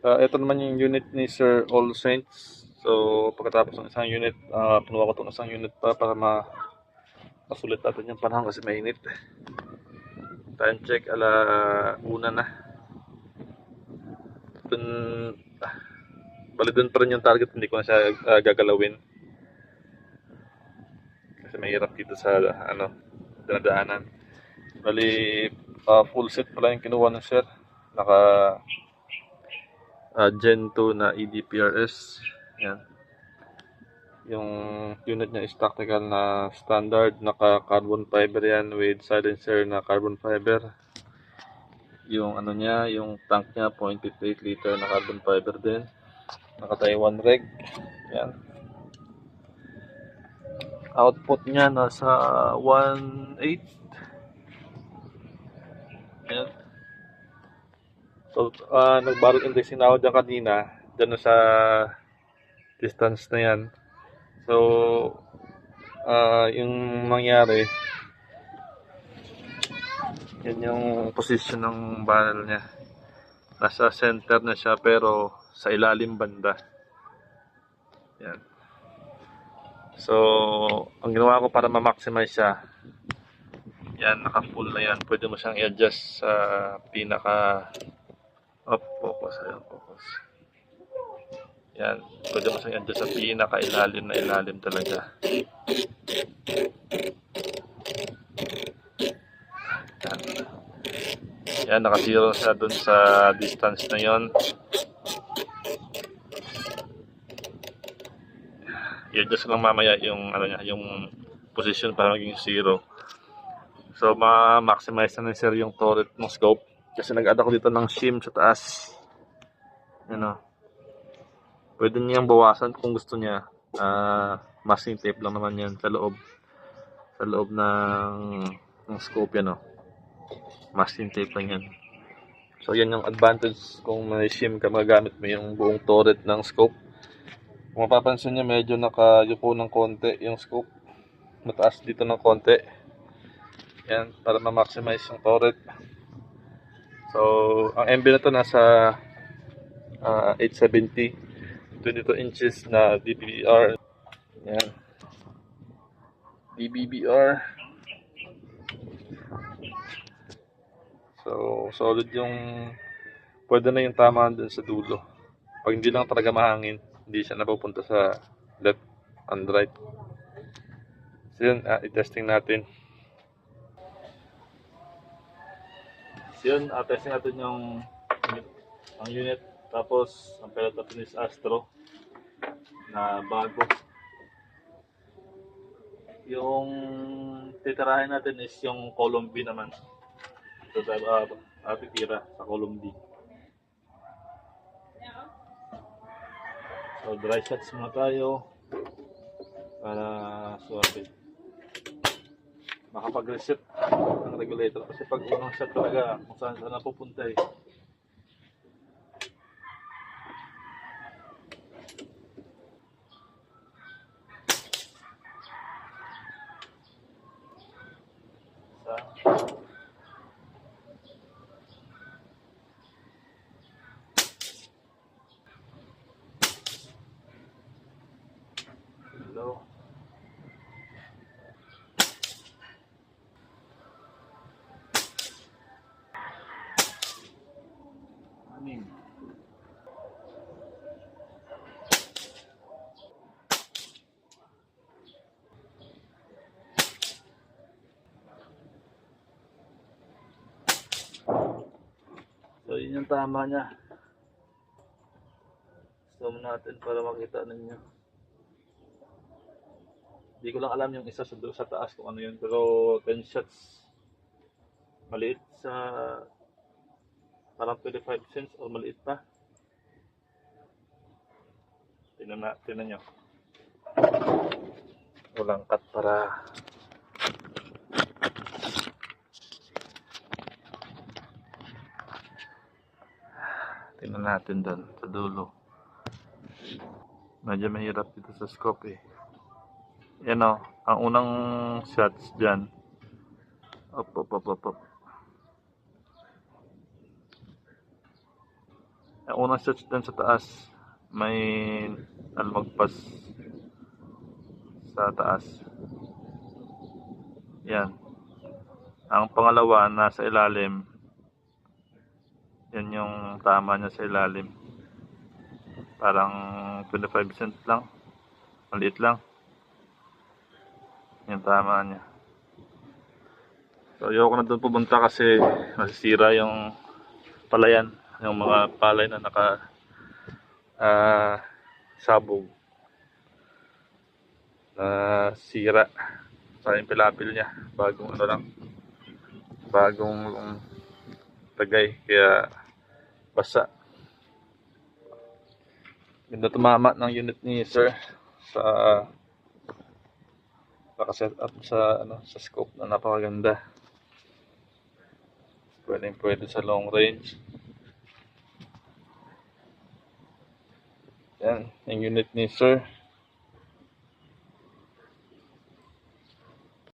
Ito naman yung unit ni Sir All Saints. So, pagkatapos ng isang unit, pinuha ko itong isang unit para masulit natin yung panahon kasi mainit. Time check, una na. Dun, bali dun pa rin yung target, hindi ko na siya gagalawin. Kasi mahirap dito sa, dinadaanan. Bali, full set pala yung kinuha ng Sir. Naka Gen 2 na EDPRS. Yan. Yung unit niya is tactical na standard, naka carbon fiber yan with silencer na carbon fiber. Yung ano niya, yung tank niya 0.58 liter na carbon fiber din. Naka Taiwan reg. Yan. Output niya nasa 1.8. Yan. So, nag-barrel indexing na ako dyan kanina. Dyan na sa distance na yan. So, yung mangyari, yan yung position ng barrel niya. Nasa center na siya pero sa ilalim banda. Yan. So, ang ginawa ko para ma-maximize siya, yan, naka-full na yan. Pwede mo siyang i-adjust sa pinaka focus. Ayan, focus. Yan. Pwede mo siyang i-adjust sa pinaka-ilalim na ilalim talaga. Yan. Yan, naka-zero siya dun sa distance na yon. I-adjust lang mamaya yung ano niya, yung position para maging zero. So ma-maximize na sir yung turret ng scope kasi nag-add ako dito ng shim sa taas. Ano. Pwede niyang bawasan kung gusto niya. Masking tape lang naman 'yan sa loob. Sa loob ng scope yan, oh. Masking tape lang 'yan. So yan yung advantage kung may shim ka, magagamit mo yung buong turret ng scope. Kung mapapansin niyo, medyo nakayupo ng konti yung scope. Mataas dito ng konti. Yan, para ma-maximize yung turret. So, ang MB na to nasa 870. 22 inches na DBBR. Yan. DBBR. So, solid yung... Pwede na yung tama dun sa dulo. Pag hindi lang talaga mahangin, hindi siya napupunta sa left and right. So yun, i-testing natin. So yun, testing natin yung ang unit. Tapos, ang pellet natin is Astro na bago. Yung titirahin natin is yung column B naman. So, titira sa column B. So, dry shots muna tayo para suwabe. Makapag-reset ang regulator kasi pag unang shot talaga kung saan napupunta eh. Hello. Aning. So yun yung tama niya. Zoom natin para makita ninyo. Hindi ko lang alam yung isa sa taas kung ano yun, pero 10 shots. Maliit sa parang 25 cents o maliit pa. Tingnan nyo. Walang cut para tingnan natin doon sa dulo. Medyo mahirap dito sa scope eh. Yan o, ang unang shots dyan. Op. Ang unang switch dun sa taas, may almagpas sa taas. Yan. Ang pangalawa, nasa ilalim. Yan yung tama niya sa ilalim. Parang 25% lang. Maliit lang. Yan tama niya. So ayoko na doon pumunta kasi masisira yung palayan. Yung mga palay na naka sabog. Sira. Sa yung pilapil niya. Bagong ano lang. Bagong tagay. Kaya basa. Ganda tumama ng unit ni sir sa nakaset up sa sa scope na napakaganda. Pwede sa long range. Yan, yung unit ni sir.